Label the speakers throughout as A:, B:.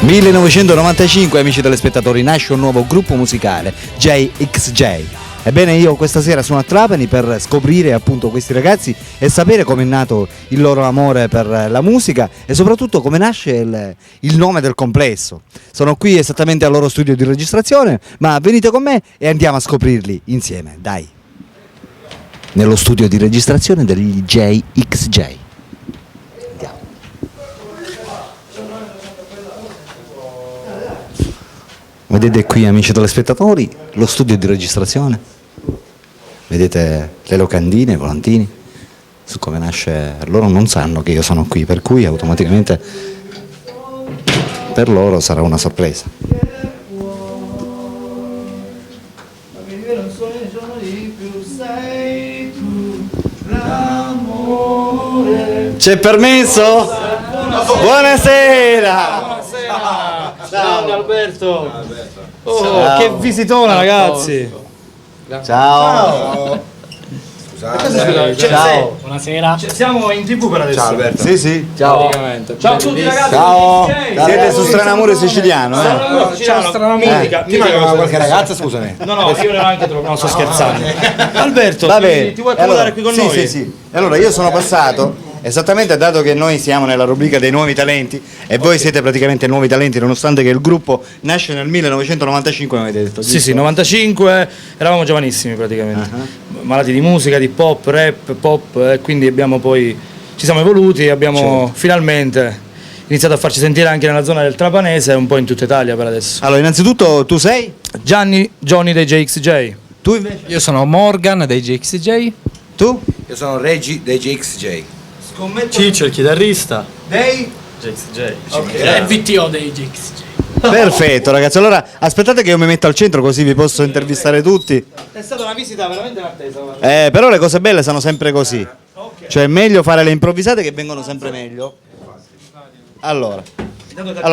A: 1995, amici telespettatori, nasce un nuovo gruppo musicale, JXJ. Ebbene, io questa sera sono a Trapani per scoprire appunto questi ragazzi e sapere come è nato il loro amore per la musica e soprattutto come nasce il nome del complesso. Sono qui esattamente al loro studio di registrazione, ma venite con me e andiamo a scoprirli insieme, dai. Nello studio di registrazione degli JXJ. Vedete qui, amici telespettatori, lo studio di registrazione. Vedete le locandine, i volantini, su come nasce. Loro non sanno che io sono qui, per cui automaticamente per loro sarà una sorpresa. C'è permesso? Buonasera!
B: Ciao Alberto. Oh,
A: ciao.
B: Che visitona, ragazzi.
A: Ciao.
B: Scusate.
A: Ciao.
B: Buonasera. Siamo in TV per adesso.
C: Ciao Alberto.
A: Sì, sì. Ciao.
B: Ciao a tutti ragazzi.
A: Ciao. Siete su Stranamore siciliano,
B: Mitica.
C: Ti manca qualche ragazza, scusami.
B: No, io ne ho anche troppo. No, sto scherzando. Alberto,
A: Vabbè.
B: ti vuoi accomodare qui con noi?
A: Sì, sì. Allora, io sono passato. Esattamente, dato che noi siamo nella rubrica dei nuovi talenti e voi siete praticamente nuovi talenti, nonostante che il gruppo nasce nel 1995, mi avete detto.
B: Sì, sì, 95, eravamo giovanissimi praticamente, malati di musica, di pop, rap, pop, e quindi ci siamo evoluti e abbiamo finalmente iniziato a farci sentire anche nella zona del Trapanese e un po' in tutta Italia per adesso.
A: Allora, innanzitutto tu sei?
B: Johnny dei JXJ.
A: Tu invece?
D: Io sono Morgan dei JXJ.
A: Tu?
C: Io sono Reggie dei JXJ.
B: Ciccio, il chitarrista.
A: Dei?
B: JXJ.
E: È il VTO dei JXJ.
A: Perfetto, ragazzi. Allora, aspettate che io mi metto al centro così vi posso intervistare tutti.
B: È stata una visita veramente inattesa.
A: Però le cose belle sono sempre così. Cioè è meglio fare le improvvisate che vengono sempre meglio. Allora,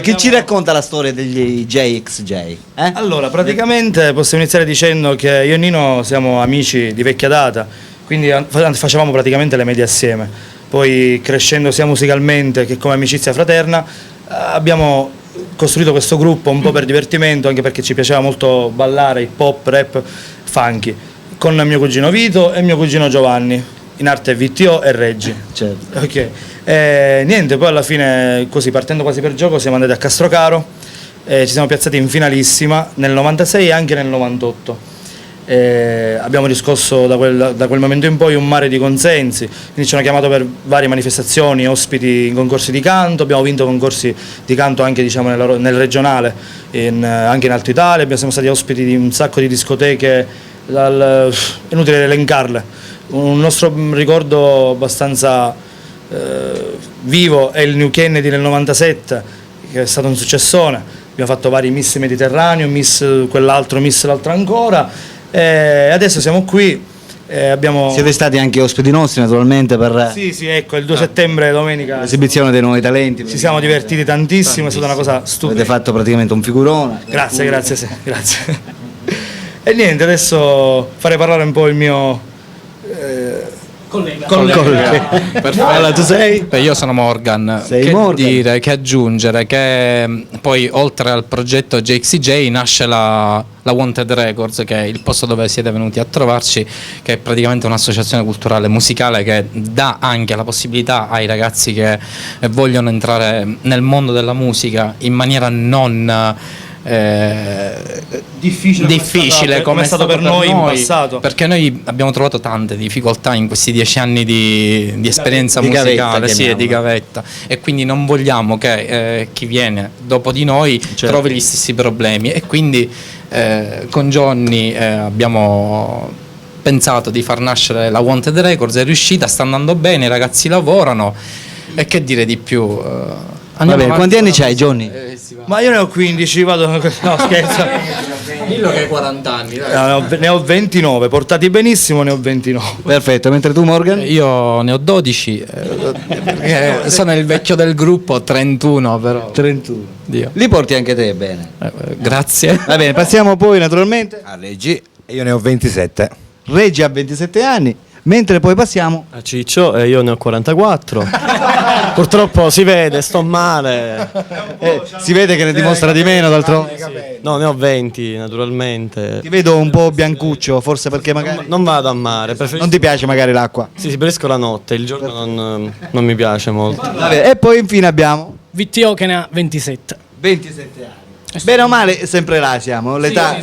A: chi ci racconta la storia degli JXJ?
B: Allora, praticamente possiamo iniziare dicendo che io e Nino siamo amici di vecchia data, quindi facevamo praticamente le medie assieme. Poi crescendo sia musicalmente che come amicizia fraterna abbiamo costruito questo gruppo un po' per divertimento, anche perché ci piaceva molto ballare hip hop, rap, funky, con mio cugino Vito e mio cugino Giovanni, in arte VTO e Reggi.
A: Certo.
B: Ok. Niente, poi alla fine, così partendo quasi per gioco, siamo andati a Castrocaro, ci siamo piazzati in finalissima nel 96 e anche nel 98. Abbiamo riscosso da quel momento in poi un mare di consensi, quindi ci hanno chiamato per varie manifestazioni, ospiti in concorsi di canto, abbiamo vinto concorsi di canto anche nel regionale, anche in Alto Italia, siamo stati ospiti di un sacco di discoteche, è inutile elencarle. Un nostro ricordo abbastanza vivo è il New Kennedy nel 97, che è stato un successone, abbiamo fatto vari Miss Mediterraneo, Miss quell'altro, Miss l'altro ancora. Adesso siamo qui.
A: Siete stati anche ospiti nostri naturalmente per
B: Sì, ecco, il 2 settembre, domenica,
A: l'esibizione dei nuovi talenti.
B: ci siamo divertiti tantissimo, è stata una cosa stupenda.
A: Avete fatto praticamente un figurone.
B: Grazie. E niente, adesso farei parlare un po' il mio collega.
A: Allora, tu sei?
D: Beh, io sono Morgan.
A: Sei
D: che
A: Morgan.
D: dire, che aggiungere, che poi oltre al progetto JXJ nasce la Wanted Records, che è il posto dove siete venuti a trovarci, che è praticamente un'associazione culturale musicale che dà anche la possibilità ai ragazzi che vogliono entrare nel mondo della musica in maniera non difficile come è stato per noi in passato, perché noi abbiamo trovato tante difficoltà in questi 10 anni di esperienza
A: di
D: musicale,
A: gavetta,
D: sì, di gavetta, e quindi non vogliamo che chi viene dopo di noi trovi gli stessi problemi, e quindi con Johnny abbiamo pensato di far nascere la Wanted Records, è riuscita, sta andando bene, i ragazzi lavorano, e che dire di più.
A: Vabbè, quanti anni c'hai, Johnny?
B: Ma io ne ho 15, vado. No, scherzo.
D: Dillo che hai 40 anni.
B: Ne ho 29, portati benissimo, ne ho 29.
A: Perfetto, mentre tu, Morgan?
D: Io ne ho 12, perché sono il vecchio del gruppo, 31 però.
A: 31.
D: Dio.
A: Li porti anche te bene.
D: Grazie.
A: Va bene, passiamo poi naturalmente
C: A Reggie e io ne ho 27.
A: Reggi ha 27 anni, Mentre poi passiamo
F: A Ciccio, io ne ho 44. Purtroppo si vede, sto male.
A: si vede che ne dimostra di meno d'altronde.
F: No, ne ho 20 naturalmente.
A: Ti vedo un po' biancuccio, forse perché magari
F: Non vado a mare,
A: non
F: preferisco...
A: ti piace magari l'acqua.
F: Sì, preferisco la notte, il giorno non mi piace molto.
A: Vabbè, e poi infine abbiamo
E: VTO che ne ha 27.
A: 27 anni. Bene o male, sempre là siamo. L'età.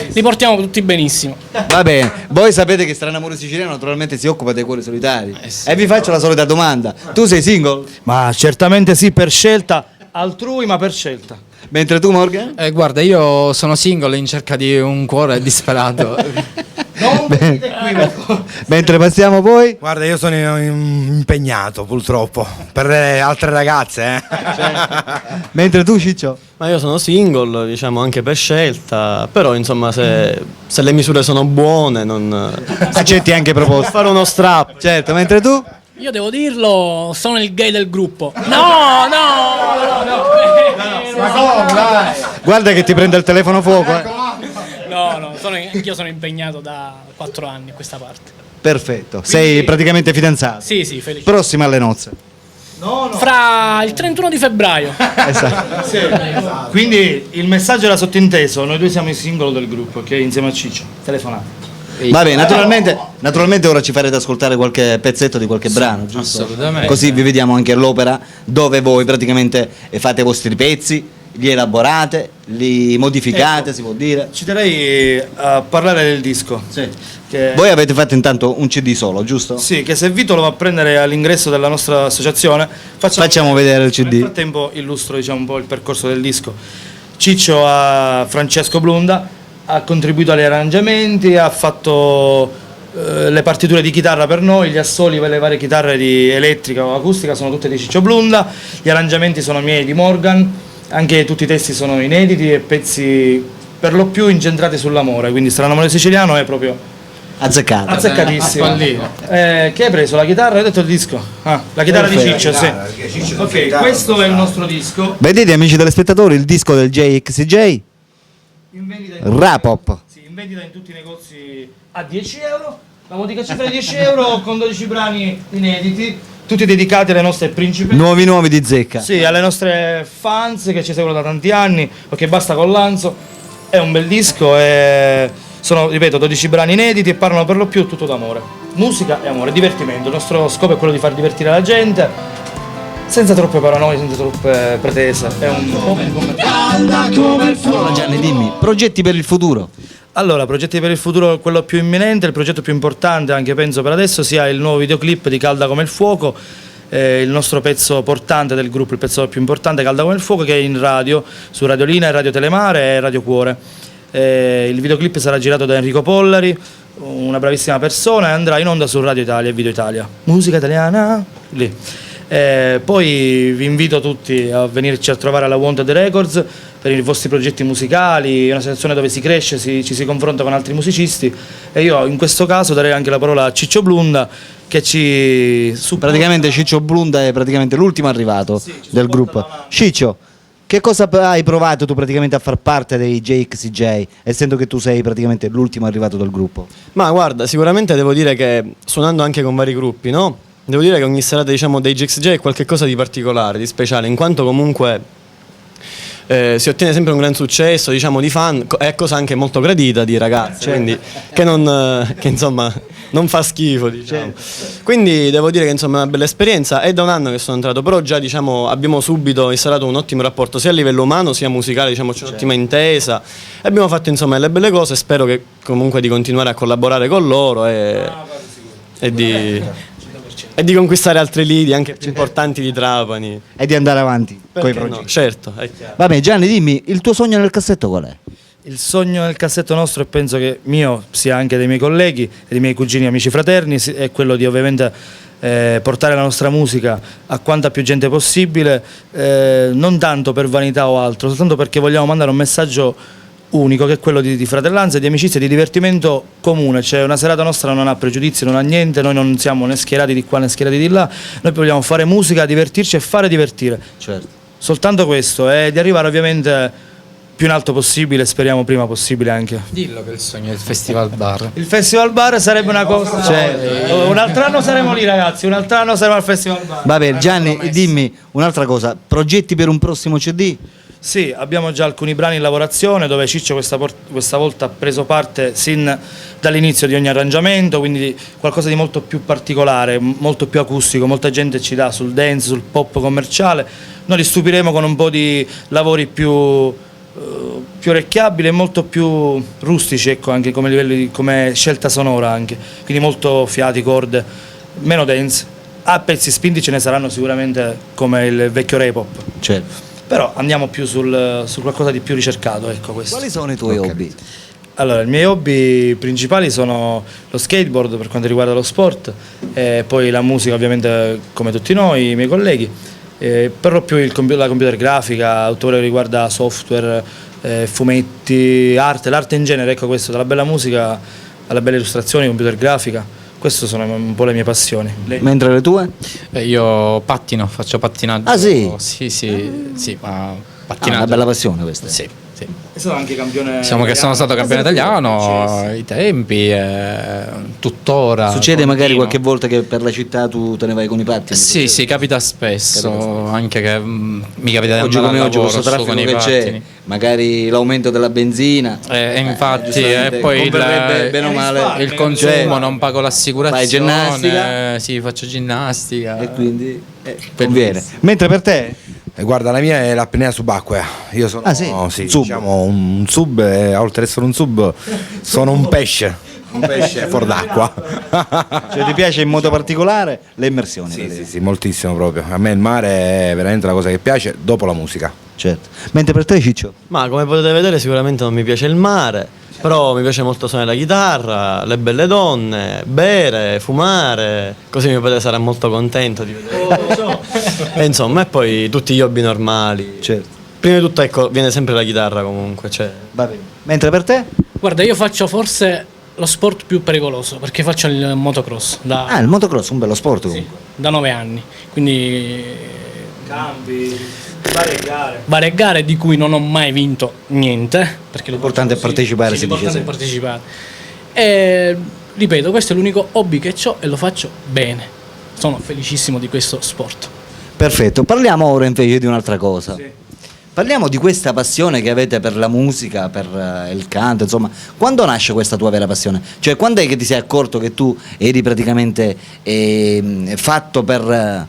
E: Li portiamo tutti benissimo.
A: Va bene, voi sapete che Strano Amore Siciliano naturalmente si occupa dei cuori solitari. E vi faccio la solita domanda: tu sei single?
B: Ma certamente sì, per scelta altrui, ma per scelta.
A: Mentre tu, Morgan?
D: Guarda, io sono single in cerca di un cuore disperato.
A: Mentre passiamo poi?
C: Guarda, io sono impegnato purtroppo per le altre ragazze.
A: Mentre tu, Ciccio?
F: Ma io sono single, diciamo anche per scelta, però insomma se le misure sono buone non...
A: Accetti anche proposte.
F: Fare uno strap.
A: Certo, mentre tu?
E: Io devo dirlo, sono il gay del gruppo. No.
A: Guarda che ti prende il telefono fuoco.
E: No, anch'io sono impegnato da 4 anni a questa parte.
A: Perfetto, sei praticamente fidanzato.
E: Sì, felice.
A: Prossima alle nozze.
E: Fra il 31 di febbraio.
A: Esatto.
B: Quindi il messaggio era sottinteso, noi due siamo i singolo del gruppo, ok? Insieme a Ciccio. Telefonate.
A: Vabbè, naturalmente ora ci farete ascoltare qualche pezzetto di qualche brano, giusto?
D: Assolutamente.
A: Così vi vediamo anche all'opera dove voi praticamente fate i vostri pezzi, li elaborate, li modificate, si può dire.
B: Ci terrei a parlare del disco.
A: Sì.
B: Che,
A: Voi avete fatto intanto un CD solo, giusto?
B: sì, che se Vito lo va a prendere all'ingresso della nostra associazione,
A: Facciamo vedere il CD.
B: Nel frattempo illustro un po' il percorso del disco. Ciccio a Francesco Blunda ha contribuito agli arrangiamenti, ha fatto le partiture di chitarra per noi, gli assoli per le varie chitarre di elettrica o acustica sono tutte di Ciccio Blunda, gli arrangiamenti sono miei di Morgan, anche tutti i testi sono inediti e pezzi per lo più incentrati sull'amore, quindi Strano Amore Siciliano è proprio
A: Azzeccato.
B: azzeccatissimo.
D: Pallino.
B: Che hai preso? La chitarra? Hai detto il disco? Ah, la chitarra di
A: Perfetto.
B: Ciccio, sì. Ok, questo è il nostro disco.
A: Vedete amici telespettatori il disco del JXJ?
B: In vendita
A: Rapop.
B: sì, in vendita in tutti i negozi a 10 euro. La modica cifra di 10 euro con 12 brani inediti, tutti dedicati alle nostre principesse.
A: Nuovi di zecca.
B: Sì, alle nostre fans che ci seguono da tanti anni, perché basta con Lanzo. È un bel disco e sono, ripeto, 12 brani inediti e parlano per lo più tutto d'amore. Musica e amore, divertimento. Il nostro scopo è quello di far divertire la gente. Senza troppe paranoie, senza troppe pretese. È un po'
A: Allora Gianni, dimmi, progetti per il futuro?
B: Allora, progetti per il futuro, quello più imminente, il progetto più importante anche penso per adesso sia il nuovo videoclip di Calda come il fuoco, il nostro pezzo portante del gruppo, il pezzo più importante Calda come il fuoco, che è in radio, su Radio Lina, Radio Telemare e Radio Cuore. Il videoclip sarà girato da Enrico Pollari, una bravissima persona, e andrà in onda su Radio Italia e Video Italia. Musica italiana, lì. Poi vi invito tutti a venirci a trovare alla Wanted Records per i vostri progetti musicali, è una situazione dove si cresce, ci si confronta con altri musicisti e io in questo caso darei anche la parola a Ciccio Blunda che ci supporta.
A: Praticamente Ciccio Blunda è praticamente l'ultimo arrivato del gruppo. Ciccio, che cosa hai provato tu praticamente a far parte dei JXJ, essendo che tu sei praticamente l'ultimo arrivato del gruppo?
F: Ma guarda, sicuramente devo dire che suonando anche con vari gruppi, no? Devo dire che ogni serata, diciamo, dei JXJ è qualcosa di particolare, di speciale, in quanto comunque si ottiene sempre un gran successo, diciamo, di fan, è cosa anche molto gradita di ragazzi, quindi che insomma non fa schifo, diciamo. Quindi devo dire che insomma è una bella esperienza, è da un anno che sono entrato, però già diciamo abbiamo subito instaurato un ottimo rapporto sia a livello umano sia musicale, diciamo c'è un'ottima intesa e abbiamo fatto insomma delle belle cose, spero che comunque di continuare a collaborare con loro e di conquistare altri lidi anche più importanti di Trapani.
A: E di andare avanti con i
F: Perché
A: progetti.
F: no? Certo, è chiaro.
A: Vabbè Gianni, dimmi, il tuo sogno nel cassetto qual è?
B: Il sogno nel cassetto nostro, e penso che mio sia anche dei miei colleghi e dei miei cugini amici fraterni, è quello di ovviamente portare la nostra musica a quanta più gente possibile, non tanto per vanità o altro, soltanto perché vogliamo mandare un messaggio unico, che è quello di fratellanza, di amicizia e di divertimento comune. Cioè una serata nostra non ha pregiudizi, non ha niente, noi non siamo né schierati di qua né schierati di là, noi vogliamo fare musica, divertirci e fare divertire.
A: Certo.
B: Soltanto questo, e di arrivare ovviamente più in alto possibile, speriamo prima possibile anche.
D: Dillo che il sogno è il Festival Bar.
B: Il Festival Bar sarebbe una cosa. Un altro anno saremo lì, ragazzi. Un altro anno saremo al Festival Bar.
A: Vabbè, Gianni, dimmi un'altra cosa. Progetti per un prossimo CD?
B: Sì, abbiamo già alcuni brani in lavorazione dove Ciccio questa volta ha preso parte sin dall'inizio di ogni arrangiamento, quindi qualcosa di molto più particolare, molto più acustico. Molta gente ci dà sul dance, sul pop commerciale. Noi li stupiremo con un po' di lavori più orecchiabili e molto più rustici, ecco, anche come livelli, come scelta sonora anche. Quindi molto fiati, corde, meno dance. Pezzi spinti ce ne saranno sicuramente come il vecchio rap-hop.
A: Certo.
B: Però andiamo più su qualcosa di più ricercato, ecco questo.
A: Quali sono i tuoi hobby?
B: Allora, i miei hobby principali sono lo skateboard per quanto riguarda lo sport, e poi la musica ovviamente come tutti noi, i miei colleghi, però più la computer grafica, tutto quello che riguarda software, fumetti, l'arte in genere, ecco questo, dalla bella musica alla bella illustrazione, computer grafica. Queste sono un po' le mie passioni.
A: Mentre le tue?
D: Io pattino, faccio pattinaggio.
A: Ah, sì?
D: Sì, ma pattinaggio.
A: Una bella passione questa.
D: Sì, sì.
B: E sono anche campione.
D: Diciamo che sono stato campione italiano ai tempi, tuttora.
A: Succede magari
D: continuo.
A: qualche volta che per la città tu te ne vai con i pattini?
D: Sì, capita spesso, anche che mi capita di
A: Oggi
D: andare
A: come
D: al
A: oggi
D: lavoro
A: questo
D: solo
A: traffico
D: con i
A: che c'è,
D: pattini.
A: magari l'aumento della benzina.
D: Infatti,
A: giustamente,
D: e poi
A: converrebbe bene o male
D: il consumo,
A: cioè,
D: non pago l'assicurazione.
A: fai ginnastica?
D: Sì, faccio ginnastica.
A: E quindi conviene. Mentre per te?
C: Guarda, la mia è l'apnea subacquea. Io sono
A: Ah, sì? Sub.
C: diciamo un sub, e oltre ad essere un sub, sono un pesce fuori d'acqua.
A: Cioè ti piace in modo particolare le immersioni?
C: Sì, moltissimo proprio. A me il mare è veramente la cosa che piace dopo la musica.
A: Certo. Mentre per te, Ciccio?
F: Ma come potete vedere sicuramente non mi piace il mare, però mi piace molto suonare la chitarra, le belle donne, bere, fumare, così mio padre sarà molto contento di vedere. E insomma, e poi tutti gli hobby normali.
A: Certo.
F: Prima di tutto ecco, viene sempre la chitarra comunque. Cioè.
A: Va bene. Mentre per te?
E: Guarda, io faccio forse lo sport più pericoloso perché faccio il motocross
A: Il motocross, un bello sport comunque.
E: da 9 anni, quindi
B: Campi, varie
E: gare di cui non ho mai vinto niente, perché
A: L'importante è partecipare, si dice
E: l'importante è
A: sempre.
E: partecipare. E ripeto, questo è l'unico hobby che ho e lo faccio bene. Sono felicissimo di questo sport.
A: Perfetto, parliamo ora invece di un'altra cosa. Parliamo di questa passione che avete per la musica, per il canto, insomma. Quando nasce questa tua vera passione? Cioè, quando è che ti sei accorto che tu eri praticamente fatto per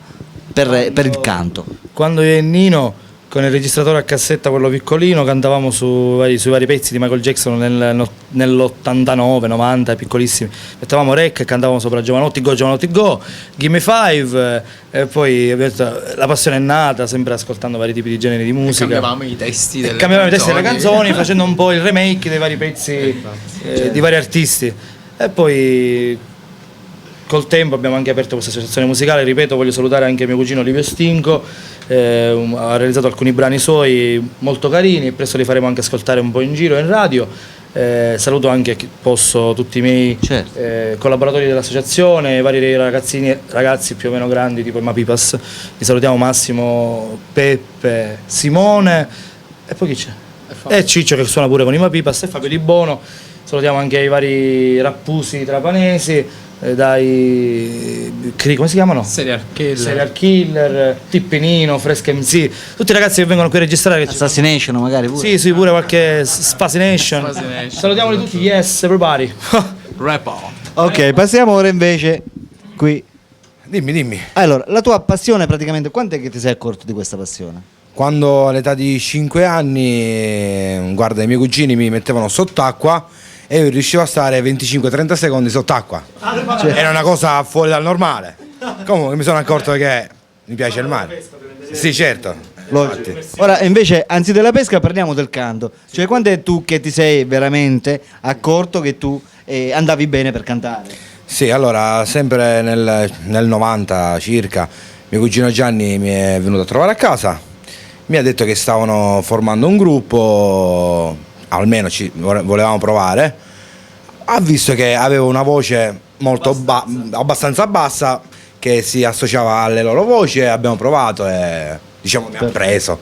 A: il canto?
B: Quando io e Nino con il registratore a cassetta, quello piccolino, cantavamo sui vari pezzi di Michael Jackson nell'89, 90, piccolissimi. Mettevamo rec e cantavamo sopra Giovanotti Go, Gimme Five, e poi la passione è nata sempre ascoltando vari tipi di generi di musica.
D: Cambiavamo i testi delle
B: delle canzoni facendo un po' il remake dei vari pezzi di vari artisti. E poi col tempo abbiamo anche aperto questa associazione musicale, ripeto, voglio salutare anche mio cugino Livio Stinco, ha realizzato alcuni brani suoi molto carini, presto li faremo anche ascoltare un po' in giro in radio. Saluto anche chi posso tutti i miei collaboratori dell'associazione, i vari ragazzi più o meno grandi tipo Emma Pipas, li salutiamo, Massimo, Peppe, Simone e poi chi c'è? E Ciccio che suona pure con Emma Pipas e Fabio Di Bono. Salutiamo anche i vari rappusi trapanesi, come si chiamano?
D: Serial
B: Killer, Tippinino, Fresca MC, tutti i ragazzi che vengono qui a registrare.
A: Assassination magari pure?
B: Sì, pure qualche Spasination. Salutiamoli tutti, yes, everybody.
A: Ok, passiamo ora invece qui.
C: Dimmi.
A: Allora, la tua passione praticamente, quando è che ti sei accorto di questa passione?
C: Quando all'età di 5 anni, guarda, i miei cugini mi mettevano sott'acqua e io riuscivo a stare 25-30 secondi sott'acqua. Era una cosa fuori dal normale. Comunque mi sono accorto che mi piace il mare. Sì, certo.
A: Logico. Ora invece, anzi della pesca, parliamo del canto. Cioè, quando è tu che ti sei veramente accorto che tu andavi bene per cantare?
C: Sì, allora, sempre nel 90 circa, mio cugino Gianni mi è venuto a trovare a casa, mi ha detto che stavano formando un gruppo, almeno ci volevamo provare, ha visto che avevo una voce molto abbastanza bassa che si associava alle loro voci e abbiamo provato e diciamo mi ha preso.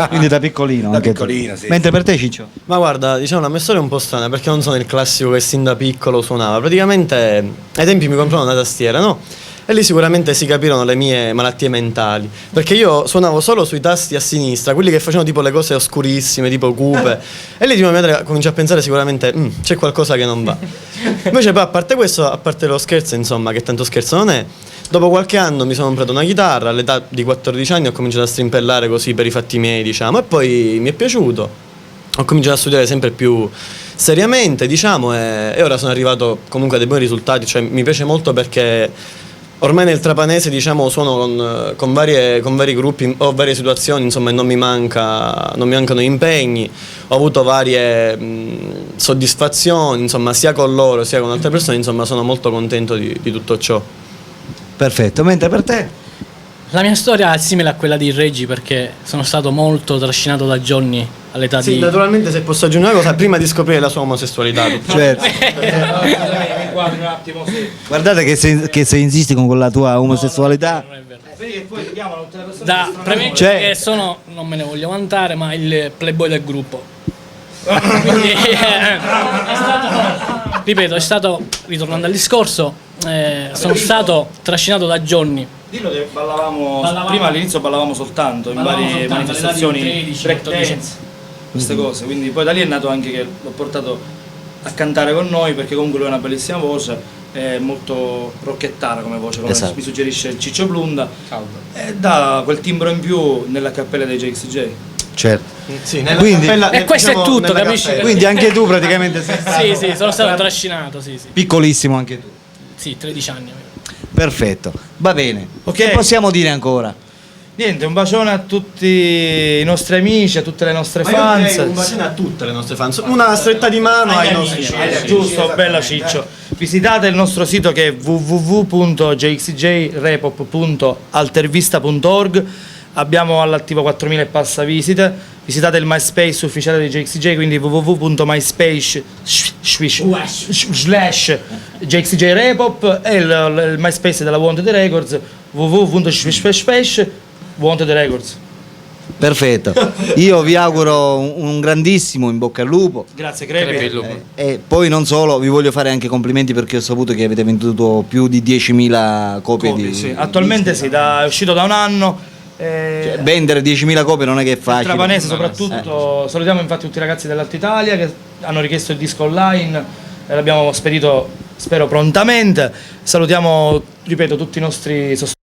A: Quindi da piccolino.
C: Da
A: anche tu.
C: piccolino, sì.
A: Mentre per te, Ciccio?
F: Ma guarda, diciamo la mia storia è un po' strana perché non sono il classico che sin da piccolo suonava. Praticamente ai tempi mi compravano una tastiera, no? E lì sicuramente si capirono le mie malattie mentali. Perché io suonavo solo sui tasti a sinistra, quelli che facevano tipo le cose oscurissime, tipo cupe. E lì tipo mia madre comincia a pensare sicuramente c'è qualcosa che non va. Invece poi a parte questo, a parte lo scherzo, insomma, che tanto scherzo non è, dopo qualche anno mi sono comprato una chitarra, all'età di 14 anni ho cominciato a strimpellare così per i fatti miei, diciamo, e poi mi è piaciuto. Ho cominciato a studiare sempre più seriamente, diciamo, e ora sono arrivato comunque a dei buoni risultati, cioè mi piace molto perché ormai nel trapanese, diciamo, suono con vari gruppi, ho varie situazioni, insomma, e non mi mancano impegni, ho avuto varie soddisfazioni, insomma, sia con loro sia con altre persone, insomma, sono molto contento di tutto ciò.
A: Perfetto, mentre per te?
E: La mia storia è simile a quella di Reggi perché sono stato molto trascinato da Johnny all'età
F: Sì,
E: di...
F: naturalmente se posso aggiungere una cosa, prima di scoprire la sua omosessualità.
A: Certo.
B: Guarda un attimo, sì.
A: Guardate che se insisti con la tua omosessualità,
E: Non è vero.
B: Vedi che poi ti chiamano tutte le persone.
E: Da premetto
A: Cioè-
E: che sono, non me ne voglio vantare, ma il playboy del gruppo. Quindi ripeto, è stato, ritornando al discorso, sono stato trascinato da Johnny.
B: Dillo che ballavamo,
E: Ballavamo.
B: prima all'inizio ballavamo soltanto in
E: Ballavamo
B: varie
E: soltanto,
B: manifestazioni,
E: all'età di 13,
B: break
E: 14.
B: dance, queste cose, quindi poi da lì è nato anche che l'ho portato a cantare con noi perché comunque lui ha una bellissima voce, è molto rocchettara come voce, come
A: Esatto.
B: mi suggerisce il Ciccio Blunda, e dà quel timbro in più nella cappella dei JXJ.
A: certo.
F: Sì,
A: Quindi-
E: E questo è tutto, capisci?
A: Quindi anche tu praticamente sei stato
E: Sì, sono stato trascinato, sì.
A: piccolissimo anche tu.
E: Sì, 13 anni.
A: Perfetto, va bene.
B: Ok.
A: Che possiamo dire ancora?
B: Niente, un bacione a tutti i nostri amici, a tutte le nostre fans.
F: Un bacino a tutte le nostre fans, una stretta di mano ai nostri
B: Giusto, bella Ciccio. Visitate il nostro sito che è www.jxj-repop.altervista.org. Abbiamo all'attivo 4.000 e passa visite. Visitate il MySpace ufficiale di JXJ, quindi www.myspace/JXJ-repop e il MySpace della Wanted Records www.wanted records.
A: Perfetto. Io vi auguro un grandissimo in bocca al lupo.
B: Grazie
D: Crepi
B: Crepi.
D: il lupo.
A: E poi non solo, vi voglio fare anche complimenti perché ho saputo che avete venduto più di 10.000 copie
B: Copie,
A: di...
B: sì. Attualmente sì, è uscito da un anno.
A: Cioè, vendere 10.000 copie non è che è facile.
B: Trapanese soprattutto, salutiamo infatti tutti i ragazzi dell'Alta Italia che hanno richiesto il disco online e l'abbiamo spedito spero prontamente. Salutiamo, ripeto, tutti i nostri sostenitori